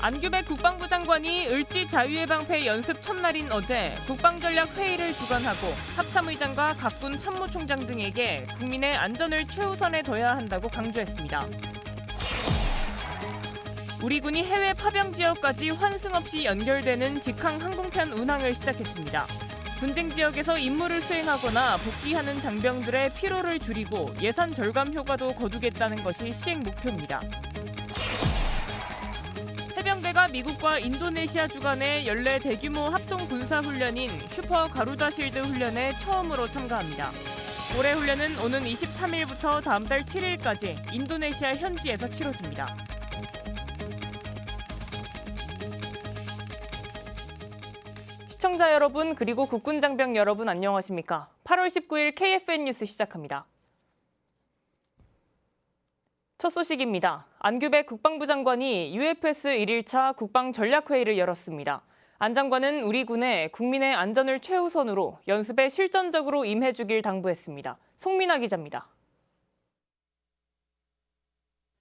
안규백 국방부 장관이 을지 자유예방패 연습 첫날인 어제 국방전략회의를 주관하고 합참의장과 각군 참모총장 등에게 국민의 안전을 최우선에 둬야 한다고 강조했습니다. 우리 군이 해외 파병 지역까지 환승 없이 연결되는 직항 항공편 운항을 시작했습니다. 분쟁 지역에서 임무를 수행하거나 복귀하는 장병들의 피로를 줄이고 예산 절감 효과도 거두겠다는 것이 시행 목표입니다. 해병대가 미국과 인도네시아 주간의 연례 대규모 합동 군사훈련인 슈퍼 가루다 실드 훈련에 처음으로 참가합니다. 올해 훈련은 오는 23일부터 다음 달 7일까지 인도네시아 현지에서 치러집니다. 시청자 여러분 그리고 국군 장병 여러분 안녕하십니까? 8월 19일 KFN 뉴스 시작합니다. 첫 소식입니다. 안규백 국방부 장관이 UFS 1일차 국방전략회의를 열었습니다. 안 장관은 우리 군의 국민의 안전을 최우선으로 연습에 실전적으로 임해주길 당부했습니다. 송민아 기자입니다.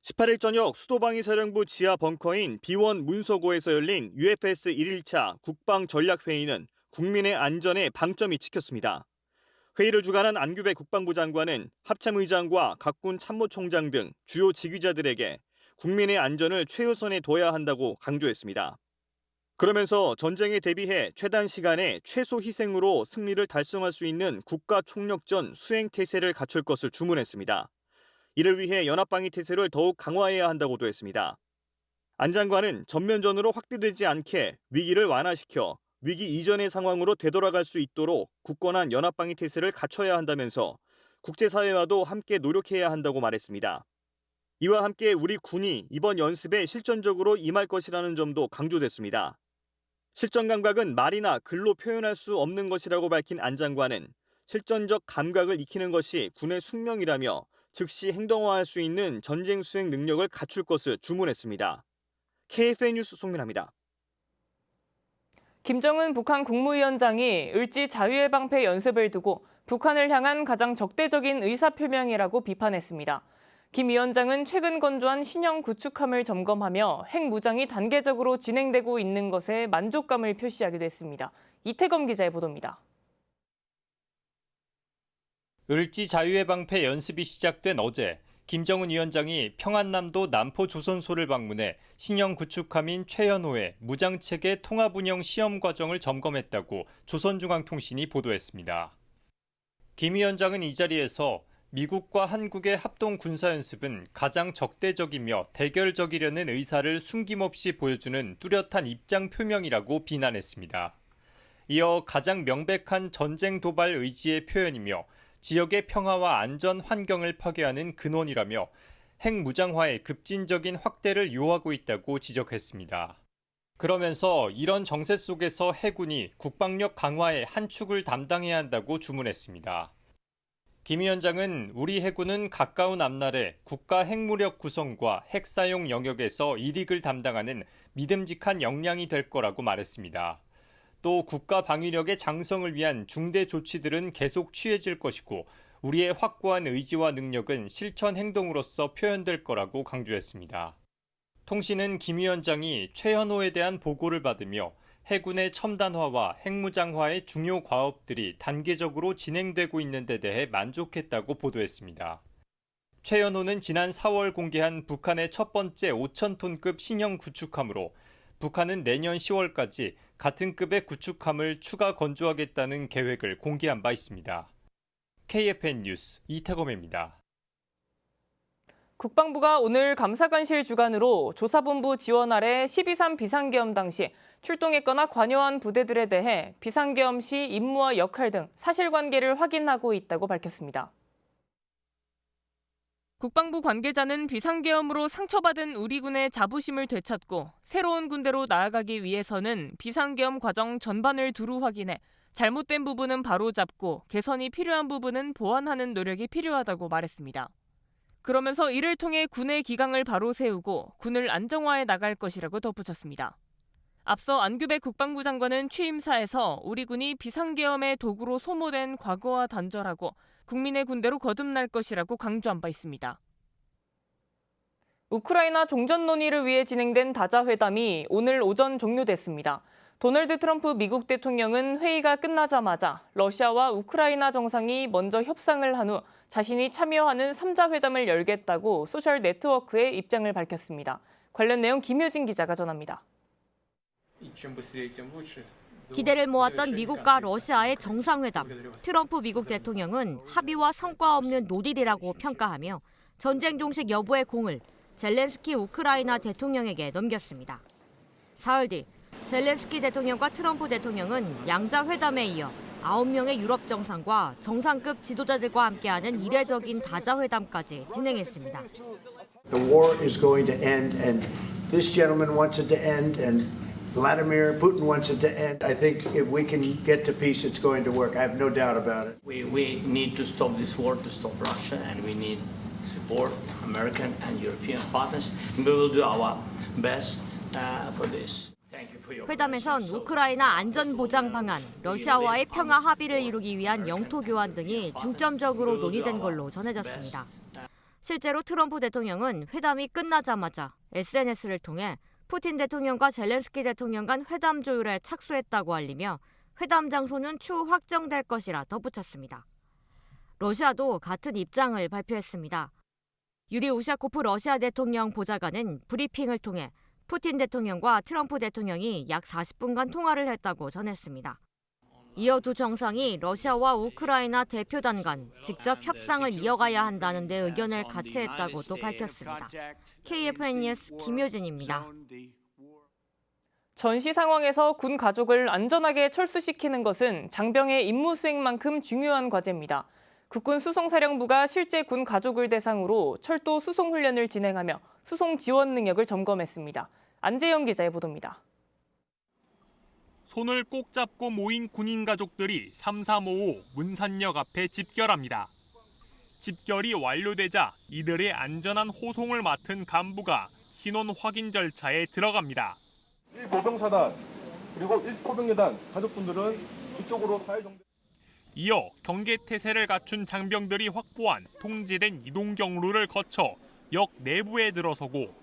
18일 저녁 수도방위사령부 지하 벙커인 B1 문서고에서 열린 UFS 1일차 국방전략회의는 국민의 안전에 방점이 찍혔습니다. 회의를 주관한 안규백 국방부 장관은 합참의장과 각군 참모총장 등 주요 지휘자들에게 국민의 안전을 최우선에 둬야 한다고 강조했습니다. 그러면서 전쟁에 대비해 최단 시간에 최소 희생으로 승리를 달성할 수 있는 국가총력전 수행 태세를 갖출 것을 주문했습니다. 이를 위해 연합방위 태세를 더욱 강화해야 한다고도 했습니다. 안 장관은 전면전으로 확대되지 않게 위기를 완화시켜 위기 이전의 상황으로 되돌아갈 수 있도록 굳건한 연합방위 태세를 갖춰야 한다면서 국제사회와도 함께 노력해야 한다고 말했습니다. 이와 함께 우리 군이 이번 연습에 실전적으로 임할 것이라는 점도 강조됐습니다. 실전 감각은 말이나 글로 표현할 수 없는 것이라고 밝힌 안 장관은 실전적 감각을 익히는 것이 군의 숙명이라며 즉시 행동화할 수 있는 전쟁 수행 능력을 갖출 것을 주문했습니다. KFN 뉴스 송민아입니다. 김정은 북한 국무위원장이 을지 자유예방패 연습을 두고 북한을 향한 가장 적대적인 의사표명이라고 비판했습니다. 김 위원장은 최근 건조한 신형 구축함을 점검하며 핵 무장이 단계적으로 진행되고 있는 것에 만족감을 표시하기도 했습니다. 이태검 기자의 보도입니다. 을지 자유예방패 연습이 시작된 어제 김정은 위원장이 평안남도 남포조선소를 방문해 신형 구축함인 최연호의 무장체계 통합운영 시험 과정을 점검했다고 조선중앙통신이 보도했습니다. 김 위원장은 이 자리에서 미국과 한국의 합동 군사연습은 가장 적대적이며 대결적이려는 의사를 숨김없이 보여주는 뚜렷한 입장 표명이라고 비난했습니다. 이어 가장 명백한 전쟁 도발 의지의 표현이며 지역의 평화와 안전 환경을 파괴하는 근원이라며 핵 무장화의 급진적인 확대를 요하고 있다고 지적했습니다. 그러면서 이런 정세 속에서 해군이 국방력 강화의 한 축을 담당해야 한다고 주문했습니다. 김 위원장은 우리 해군은 가까운 앞날에 국가 핵무력 구성과 핵 사용 영역에서 일익을 담당하는 믿음직한 역량이 될 거라고 말했습니다. 또 국가 방위력의 장성을 위한 중대 조치들은 계속 취해질 것이고 우리의 확고한 의지와 능력은 실천 행동으로서 표현될 거라고 강조했습니다. 통신은 김 위원장이 최현호에 대한 보고를 받으며 해군의 첨단화와 핵무장화의 중요 과업들이 단계적으로 진행되고 있는 데 대해 만족했다고 보도했습니다. 최현호는 지난 4월 공개한 북한의 첫 번째 5,000톤급 신형 구축함으로 북한은 내년 10월까지 같은 급의 구축함을 추가 건조하겠다는 계획을 공개한 바 있습니다. KFN 뉴스 이태검입니다. 국방부가 오늘 감사관실 주관으로 조사본부 지원 아래 12.3 비상계엄 당시 출동했거나 관여한 부대들에 대해 비상계엄 시 임무와 역할 등 사실관계를 확인하고 있다고 밝혔습니다. 국방부 관계자는 비상계엄으로 상처받은 우리 군의 자부심을 되찾고 새로운 군대로 나아가기 위해서는 비상계엄 과정 전반을 두루 확인해 잘못된 부분은 바로잡고 개선이 필요한 부분은 보완하는 노력이 필요하다고 말했습니다. 그러면서 이를 통해 군의 기강을 바로 세우고 군을 안정화해 나갈 것이라고 덧붙였습니다. 앞서 안규백 국방부 장관은 취임사에서 우리 군이 비상계엄의 도구로 소모된 과거와 단절하고 국민의 군대로 거듭날 것이라고 강조한 바 있습니다. 우크라이나 종전 논의를 위해 진행된 다자 회담이 오늘 오전 종료됐습니다. 도널드 트럼프 미국 대통령은 회의가 끝나자마자 러시아와 우크라이나 정상이 먼저 협상을 한 후 자신이 참여하는 3자 회담을 열겠다고 소셜 네트워크에 입장을 밝혔습니다. 관련 내용 김효진 기자가 전합니다. 기대를 모았던 미국과 러시아의 정상회담. 트럼프 미국 대통령은 합의와 성과 없는 노딜이라고 평가하며 전쟁 종식 여부의 공을 젤렌스키 우크라이나 대통령에게 넘겼습니다. 사흘 뒤 젤렌스키 대통령과 트럼프 대통령은 양자 회담에 이어 9명의 유럽 정상과 정상급 지도자들과 함께하는 이례적인 다자 회담까지 진행했습니다. The war is going to end, and this gentleman wants it to end, and Vladimir Putin wants it to end. I think if we can get to peace, it's going to work. I have no doubt about it. We need to stop this war to stop Russia, and we need support American and European partners. We will do our best for this. Thank you for your 회담에선 우크라이나 안전 보장 방안, 러시아와의 평화 합의를 이루기 위한 영토 교환 등이 중점적으로 논의된 걸로 전해졌습니다. 실제로 트럼프 대통령은 회담이 끝나자마자 SNS를 통해 푸틴 대통령과 젤렌스키 대통령 간 회담 조율에 착수했다고 알리며 회담 장소는 추후 확정될 것이라 덧붙였습니다. 러시아도 같은 입장을 발표했습니다. 유리 우샤코프 러시아 대통령 보좌관은 브리핑을 통해 푸틴 대통령과 트럼프 대통령이 약 40분간 통화를 했다고 전했습니다. 이어 두 정상이 러시아와 우크라이나 대표단 간 직접 협상을 이어가야 한다는 데 의견을 같이 했다고 또 밝혔습니다. KFN 뉴스 김효진입니다. 전시 상황에서 군 가족을 안전하게 철수시키는 것은 장병의 임무 수행만큼 중요한 과제입니다. 국군 수송사령부가 실제 군 가족을 대상으로 철도 수송 훈련을 진행하며 수송 지원 능력을 점검했습니다. 안재영 기자의 보도입니다. 손을 꼭 잡고 모인 군인 가족들이 3355 문산역 앞에 집결합니다. 집결이 완료되자 이들의 안전한 호송을 맡은 간부가 신원 확인 절차에 들어갑니다. 1보병사단 그리고 1포병여단 가족분들은 이쪽으로 사회정대. 이어 경계태세를 갖춘 장병들이 확보한 통제된 이동 경로를 거쳐 역 내부에 들어서고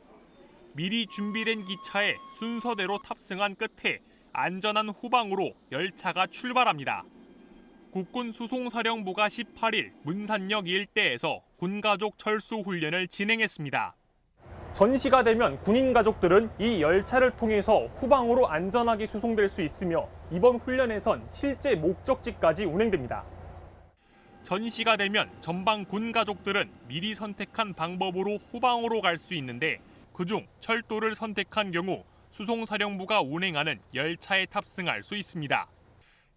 미리 준비된 기차에 순서대로 탑승한 끝에 안전한 후방으로 열차가 출발합니다. 국군 수송사령부가 18일 문산역 일대에서 군가족 철수 훈련을 진행했습니다. 전시가 되면 군인 가족들은 이 열차를 통해서 후방으로 안전하게 수송될 수 있으며 이번 훈련에선 실제 목적지까지 운행됩니다. 전시가 되면 전방 군 가족들은 미리 선택한 방법으로 후방으로 갈 수 있는데 그중 철도를 선택한 경우 수송사령부가 운행하는 열차에 탑승할 수 있습니다.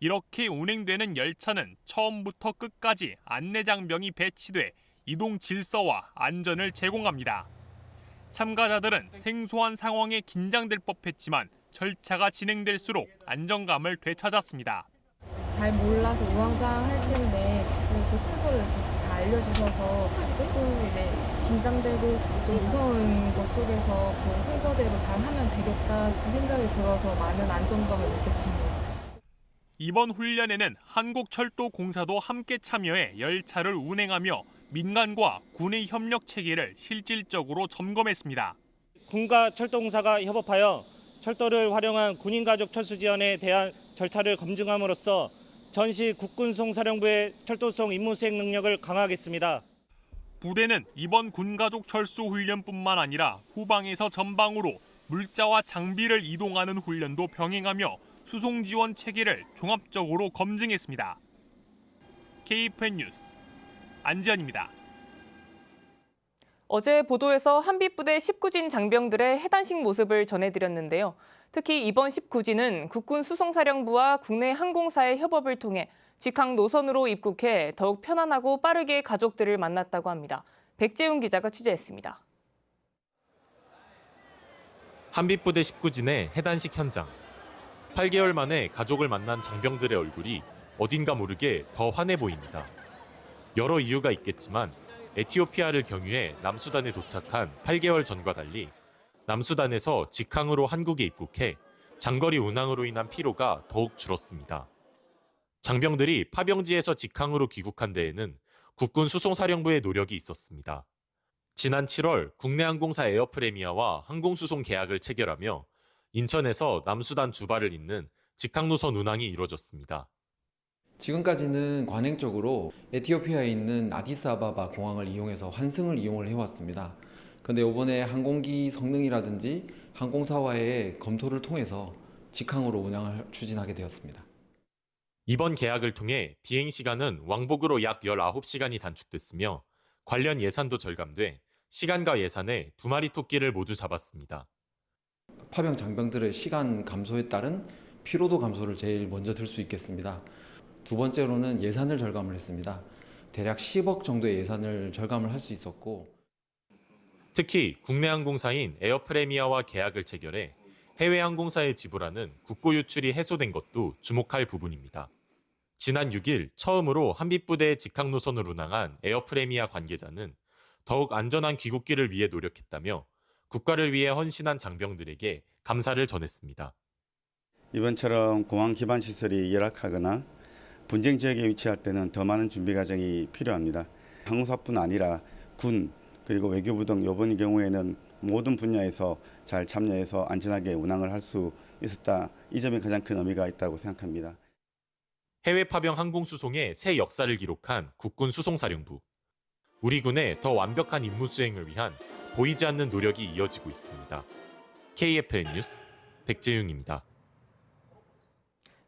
이렇게 운행되는 열차는 처음부터 끝까지 안내장병이 배치돼 이동 질서와 안전을 제공합니다. 참가자들은 생소한 상황에 긴장될 법했지만 절차가 진행될수록 안정감을 되찾았습니다. 잘 몰라서 우왕좌왕 할 텐데 이렇게 순서를 다 알려주셔서 조금 이제 긴장되고 좀 무서운 것 속에서 그 순서대로 잘 하면 되겠다 싶은 생각이 들어서 많은 안정감을 느꼈습니다. 이번 훈련에는 한국철도공사도 함께 참여해 열차를 운행하며 민간과 군의 협력 체계를 실질적으로 점검했습니다. 군과 철도공사가 협업하여 철도를 활용한 군인가족 철수 지원에 대한 절차를 검증함으로써 전시 국군수송사령부의 철도수송 임무 수행 능력을 강화하겠습니다. 부대는 이번 군가족 철수 훈련뿐만 아니라 후방에서 전방으로 물자와 장비를 이동하는 훈련도 병행하며 수송 지원 체계를 종합적으로 검증했습니다. KFN 뉴스 안지현입니다. 어제 보도에서 한빛부대 19진 장병들의 해단식 모습을 전해드렸는데요. 특히 이번 19진은 국군 수송사령부와 국내 항공사의 협업을 통해 직항 노선으로 입국해 더욱 편안하고 빠르게 가족들을 만났다고 합니다. 백재훈 기자가 취재했습니다. 한빛부대 19진의 해단식 현장. 8개월 만에 가족을 만난 장병들의 얼굴이 어딘가 모르게 더 환해 보입니다. 여러 이유가 있겠지만 에티오피아를 경유해 남수단에 도착한 8개월 전과 달리 남수단에서 직항으로 한국에 입국해 장거리 운항으로 인한 피로가 더욱 줄었습니다. 장병들이 파병지에서 직항으로 귀국한 데에는 국군 수송사령부의 노력이 있었습니다. 지난 7월 국내 항공사 에어프레미아와 항공수송 계약을 체결하며 인천에서 남수단 주발을 잇는 직항노선 운항이 이루어졌습니다. 지금까지는 관행적으로 에티오피아에 있는 아디스아바바 공항을 이용해서 환승을 이용을 해왔습니다. 그런데 이번에 항공기 성능이라든지 항공사와의 검토를 통해서 직항으로 운항을 추진하게 되었습니다. 이번 계약을 통해 비행 시간은 왕복으로 약 19시간이 단축됐으며 관련 예산도 절감돼 시간과 예산에 두 마리 토끼를 모두 잡았습니다. 파병 장병들의 시간 감소에 따른 피로도 감소를 제일 먼저 들 수 있겠습니다. 두 번째로는 예산을 절감을 했습니다. 대략 10억 정도의 예산을 절감을 할 수 있었고, 특히 국내 항공사인 에어프레미아와 계약을 체결해 해외 항공사에 지불하는 국고 유출이 해소된 것도 주목할 부분입니다. 지난 6일 처음으로 한빛부대의 직항노선을 운항한 에어프레미아 관계자는 더욱 안전한 귀국길을 위해 노력했다며 국가를 위해 헌신한 장병들에게 감사를 전했습니다. 이번처럼 공항 기반 시설이 열악하거나 분쟁 지역에 위치할 때는 더 많은 준비 과정이 필요합니다. 항공사뿐 아니라 군 그리고 외교부 등 이번 경우에는 모든 분야에서 잘 참여해서 안전하게 운항을 할 수 있었다. 이 점이 가장 큰 의미가 있다고 생각합니다. 해외 파병 항공 수송의 새 역사를 기록한 국군 수송사령부. 우리 군의 더 완벽한 임무 수행을 위한 보이지 않는 노력이 이어지고 있습니다. KFN 뉴스 백재윤입니다.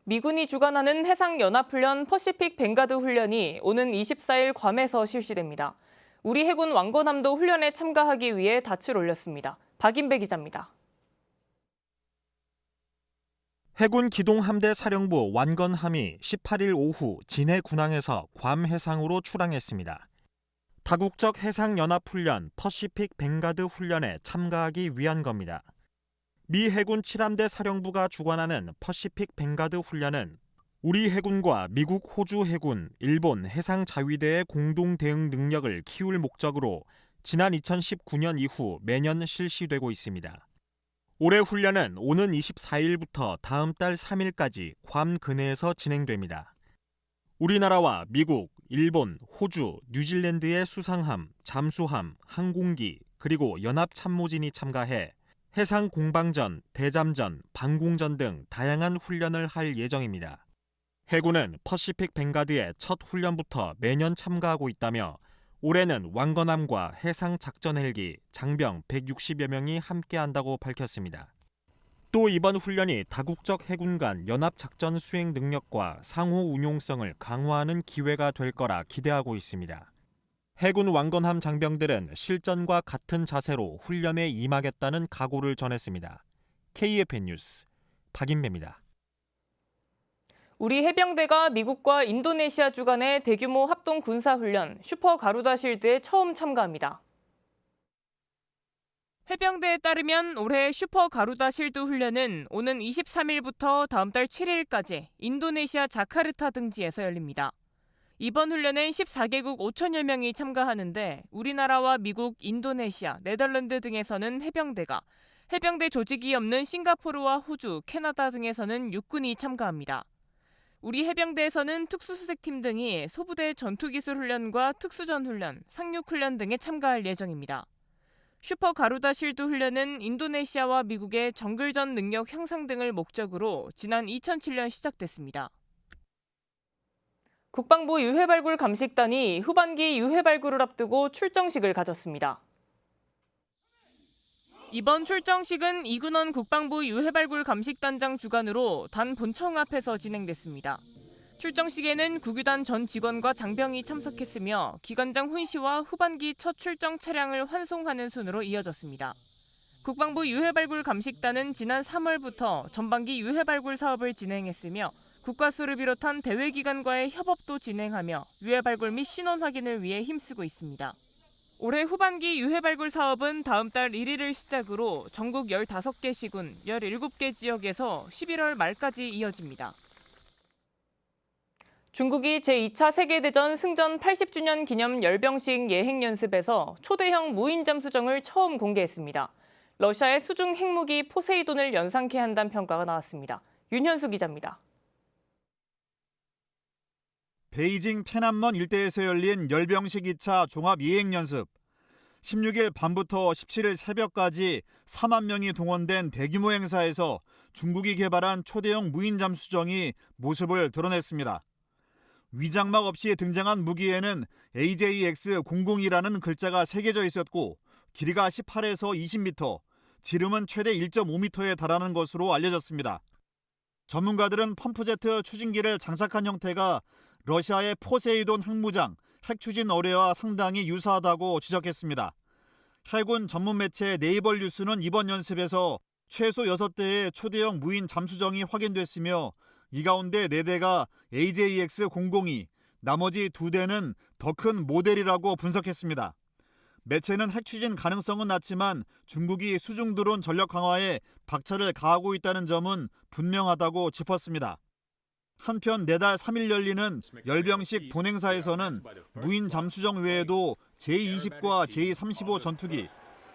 미군이 주관하는 해상연합훈련 퍼시픽 뱅가드 훈련이 오는 24일 괌에서 실시됩니다. 우리 해군 왕건함도 훈련에 참가하기 위해 닻을 올렸습니다. 박인배 기자입니다. 해군 기동함대 사령부 완건함이 18일 오후 진해 군항에서 괌 해상으로 출항했습니다. 다국적 해상연합훈련 퍼시픽 뱅가드 훈련에 참가하기 위한 겁니다. 미 해군 7함대 사령부가 주관하는 퍼시픽 뱅가드 훈련은 우리 해군과 미국, 호주 해군, 일본 해상자위대의 공동 대응 능력을 키울 목적으로 지난 2019년 이후 매년 실시되고 있습니다. 올해 훈련은 오는 24일부터 다음 달 3일까지 괌 근해에서 진행됩니다. 우리나라와 미국, 일본, 호주, 뉴질랜드의 수상함, 잠수함, 항공기, 그리고 연합참모진이 참가해 해상 공방전, 대잠전, 방공전 등 다양한 훈련을 할 예정입니다. 해군은 퍼시픽 뱅가드의 첫 훈련부터 매년 참가하고 있다며 올해는 왕건함과 해상 작전 헬기, 장병 160여 명이 함께한다고 밝혔습니다. 또 이번 훈련이 다국적 해군 간 연합 작전 수행 능력과 상호 운용성을 강화하는 기회가 될 거라 기대하고 있습니다. 해군 왕건함 장병들은 실전과 같은 자세로 훈련에 임하겠다는 각오를 전했습니다. KFN 뉴스 박인배입니다. 우리 해병대가 미국과 인도네시아 주간의 대규모 합동 군사훈련 슈퍼 가루다 실드에 처음 참가합니다. 해병대에 따르면 올해 슈퍼 가루다 실드 훈련은 오는 23일부터 다음 달 7일까지 인도네시아 자카르타 등지에서 열립니다. 이번 훈련엔 14개국 5천여 명이 참가하는데 우리나라와 미국, 인도네시아, 네덜란드 등에서는 해병대가, 해병대 조직이 없는 싱가포르와 호주, 캐나다 등에서는 육군이 참가합니다. 우리 해병대에서는 특수수색팀 등이 소부대 전투기술 훈련과 특수전 훈련, 상륙 훈련 등에 참가할 예정입니다. 슈퍼 가루다 실드 훈련은 인도네시아와 미국의 정글전 능력 향상 등을 목적으로 지난 2007년 시작됐습니다. 국방부 유해발굴 감식단이 후반기 유해발굴을 앞두고 출정식을 가졌습니다. 이번 출정식은 이근원 국방부 유해발굴 감식단장 주관으로 단 본청 앞에서 진행됐습니다. 출정식에는 국유단 전 직원과 장병이 참석했으며 기관장 훈 씨와 후반기 첫 출정 차량을 환송하는 순으로 이어졌습니다. 국방부 유해발굴 감식단은 지난 3월부터 전반기 유해발굴 사업을 진행했으며 국가수를 비롯한 대외기관과의 협업도 진행하며 유해발굴 및 신원 확인을 위해 힘쓰고 있습니다. 올해 후반기 유해발굴 사업은 다음 달 1일을 시작으로 전국 15개 시군, 17개 지역에서 11월 말까지 이어집니다. 중국이 제2차 세계대전 승전 80주년 기념 열병식 예행연습에서 초대형 무인 잠수정을 처음 공개했습니다. 러시아의 수중 핵무기 포세이돈을 연상케 한다는 평가가 나왔습니다. 윤현수 기자입니다. 베이징天安門일대에서 열린 열병식 2차 종합 예행연습. 16일 밤부터 17일 새벽까지 4만 명이 동원된 대규모 행사에서 중국이 개발한 초대형 무인 잠수정이 모습을 드러냈습니다. 위장막 없이 등장한 무기에는 AJX-002라는 글자가 새겨져 있었고 길이가 18에서 20m, 지름은 최대 1.5m에 달하는 것으로 알려졌습니다. 전문가들은 펌프제트 추진기를 장착한 형태가 러시아의 포세이돈 핵무장, 핵추진 어뢰와 상당히 유사하다고 지적했습니다. 해군 전문 매체 네이버 뉴스는 이번 연습에서 최소 6대의 초대형 무인 잠수정이 확인됐으며 이 가운데 4대가 AJX-002, 나머지 2대는 더 큰 모델이라고 분석했습니다. 매체는 핵추진 가능성은 낮지만 중국이 수중드론 전력 강화에 박차를 가하고 있다는 점은 분명하다고 짚었습니다. 한편 내달 3일 열리는 열병식 본행사에서는 무인 잠수정 외에도 제-20과 제-35 전투기,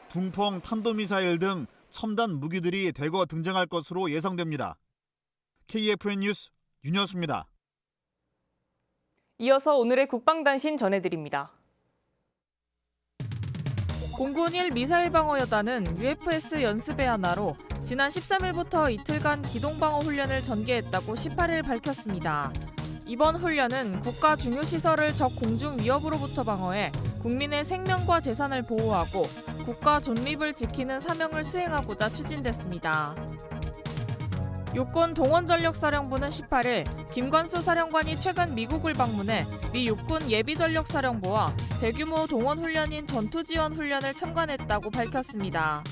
둥펑 탄도미사일 등 첨단 무기들이 대거 등장할 것으로 예상됩니다. KFN 뉴스 윤여수입니다. 이어서 오늘의 국방단신 전해드립니다. 공군 1 미사일 방어 여단은 UFS 연습의 하나로 지난 13일부터 이틀간 기동방어 훈련을 전개했다고 18일 밝혔습니다. 이번 훈련은 국가 중요 시설을 적 공중 위협으로부터 방어해 국민의 생명과 재산을 보호하고 국가 존립을 지키는 사명을 수행하고자 추진됐습니다. 육군 동원전력사령부는 18일 김관수 사령관이 최근 미국을 방문해 미 육군 예비전력사령부와 대규모 동원훈련인 전투지원훈련을 참관했다고 밝혔습니다.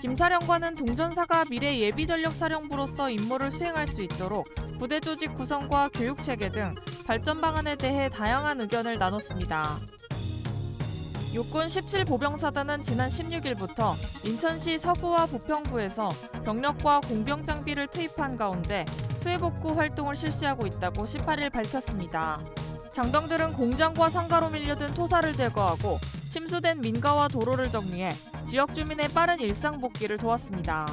김 사령관은 동전사가 미래 예비전력사령부로서 임무를 수행할 수 있도록 부대 조직 구성과 교육체계 등 발전 방안에 대해 다양한 의견을 나눴습니다. 육군 17보병사단은 지난 16일부터 인천시 서구와 부평구에서 병력과 공병 장비를 투입한 가운데 수해복구 활동을 실시하고 있다고 18일 밝혔습니다. 장병들은 공장과 상가로 밀려든 토사를 제거하고 침수된 민가와 도로를 정리해 지역 주민의 빠른 일상 복귀를 도왔습니다.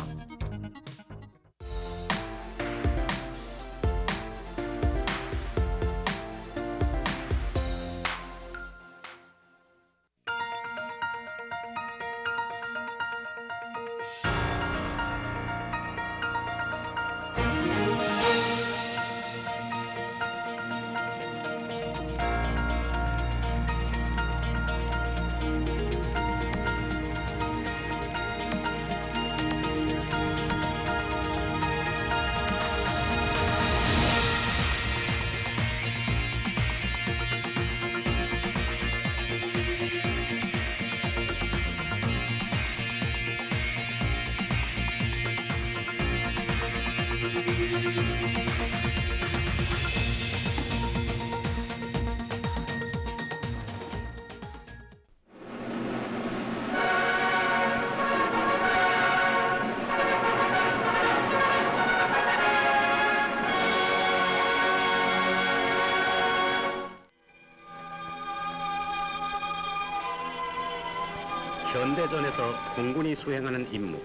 현대전에서 공군이 수행하는 임무,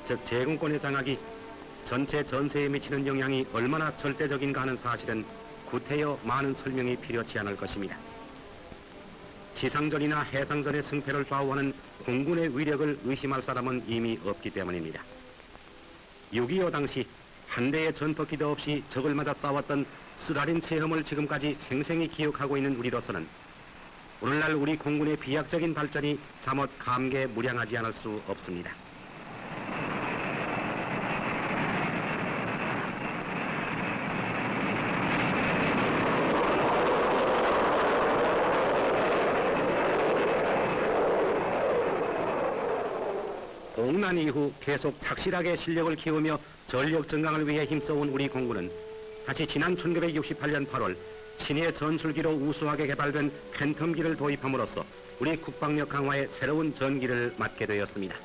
즉 제공권의 장악이 전체 전세에 미치는 영향이 얼마나 절대적인가 하는 사실은 구태여 많은 설명이 필요치 않을 것입니다. 지상전이나 해상전의 승패를 좌우하는 공군의 위력을 의심할 사람은 이미 없기 때문입니다. 6.25 당시 한 대의 전투기도 없이 적을 맞아 싸웠던 스라린 체험을 지금까지 생생히 기억하고 있는 우리로서는 오늘날 우리 공군의 비약적인 발전이 잠옷 감개무량하지 않을 수 없습니다. 동란 이후 계속 착실하게 실력을 키우며 전력 증강을 위해 힘써온 우리 공군은 다시 지난 1968년 8월 친의 전술기로 우수하게 개발된 팬텀기를 도입함으로써 우리 국방력 강화에 새로운 전기를 맞게 되었습니다.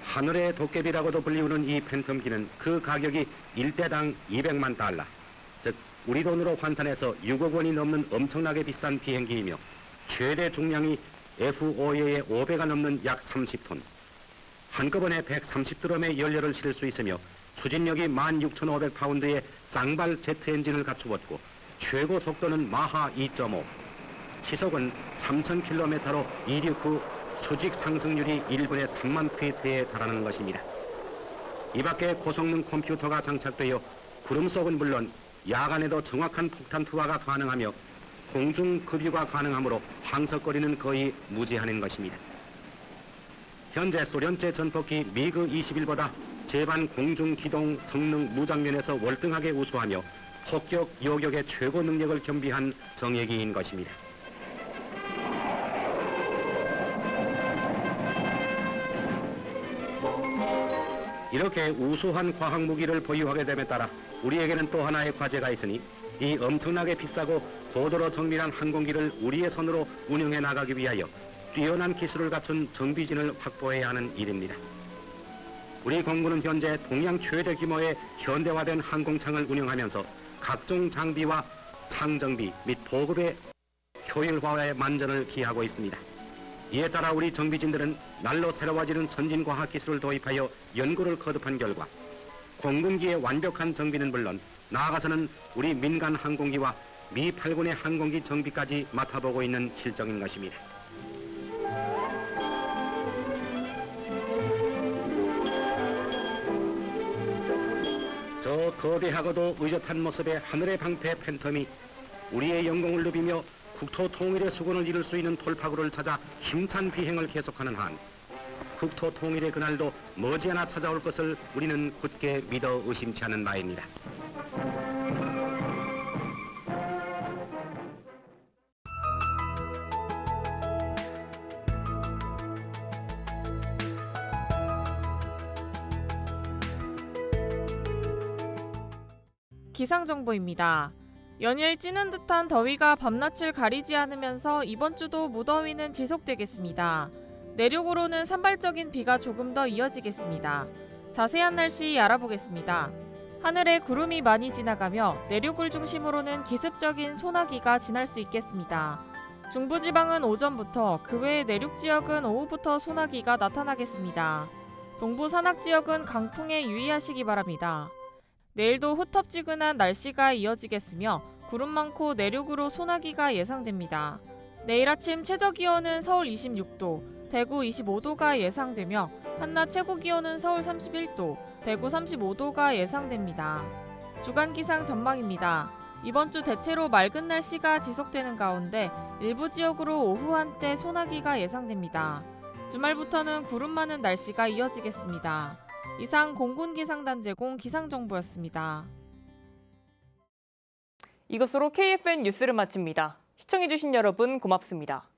하늘의 도깨비라고도 불리우는 이 팬텀기는 그 가격이 1대당 200만 달러, 즉 우리 돈으로 환산해서 6억 원이 넘는 엄청나게 비싼 비행기이며 최대 중량이 F-5A의 5배가 넘는 약 30톤, 한꺼번에 130드럼의 연료를 실을 수 있으며 추진력이 16,500파운드의 쌍발 제트 엔진을 갖추었고 최고 속도는 마하 2.5, 시속은 3,000km로 이륙 후 수직 상승률이 1분에 3만 피트에 달하는 것입니다. 이 밖에 고성능 컴퓨터가 장착되어 구름 속은 물론 야간에도 정확한 폭탄 투하가 가능하며 공중 급유가 가능하므로 항석거리는 거의 무제한인 것입니다. 현재 소련제 전폭기 미그 21보다 제반 공중 기동 성능 무장면에서 월등하게 우수하며 폭격, 요격의 최고 능력을 겸비한 정예기인 것입니다. 이렇게 우수한 과학 무기를 보유하게 됨에 따라 우리에게는 또 하나의 과제가 있으니 이 엄청나게 비싸고 고도로 정밀한 항공기를 우리의 손으로 운영해 나가기 위하여 뛰어난 기술을 갖춘 정비진을 확보해야 하는 일입니다. 우리 공군은 현재 동양 최대 규모의 현대화된 항공창을 운영하면서 각종 장비와 창정비 및 보급의 효율화에 만전을 기하고 있습니다. 이에 따라 우리 정비진들은 날로 새로워지는 선진과학 기술을 도입하여 연구를 거듭한 결과 공군기의 완벽한 정비는 물론 나아가서는 우리 민간 항공기와 미 8군의 항공기 정비까지 맡아보고 있는 실정인 것입니다. 저 거대하고도 의젓한 모습의 하늘의 방패 팬텀이 우리의 영공을 누비며 국토 통일의 수건을 이룰 수 있는 돌파구를 찾아 힘찬 비행을 계속하는 한 국토 통일의 그날도 머지않아 찾아올 것을 우리는 굳게 믿어 의심치 않은 바입니다. 기상정보입니다. 연일 찌는 듯한 더위가 밤낮을 가리지 않으면서 이번 주도 무더위는 지속되겠습니다. 내륙으로는 산발적인 비가 조금 더 이어지겠습니다. 자세한 날씨 알아보겠습니다. 하늘에 구름이 많이 지나가며 내륙을 중심으로는 기습적인 소나기가 지날 수 있겠습니다. 중부지방은 오전부터, 그 외의 내륙 지역은 오후부터 소나기가 나타나겠습니다. 동부 산악 지역은 강풍에 유의하시기 바랍니다. 내일도 후텁지근한 날씨가 이어지겠으며 구름 많고 내륙으로 소나기가 예상됩니다. 내일 아침 최저기온은 서울 26도, 대구 25도가 예상되며 한낮 최고기온은 서울 31도, 대구 35도가 예상됩니다. 주간 기상 전망입니다. 이번 주 대체로 맑은 날씨가 지속되는 가운데 일부 지역으로 오후 한때 소나기가 예상됩니다. 주말부터는 구름 많은 날씨가 이어지겠습니다. 이상 공군기상단 제공 기상정보였습니다. 이것으로 KFN 뉴스를 마칩니다. 시청해주신 여러분 고맙습니다.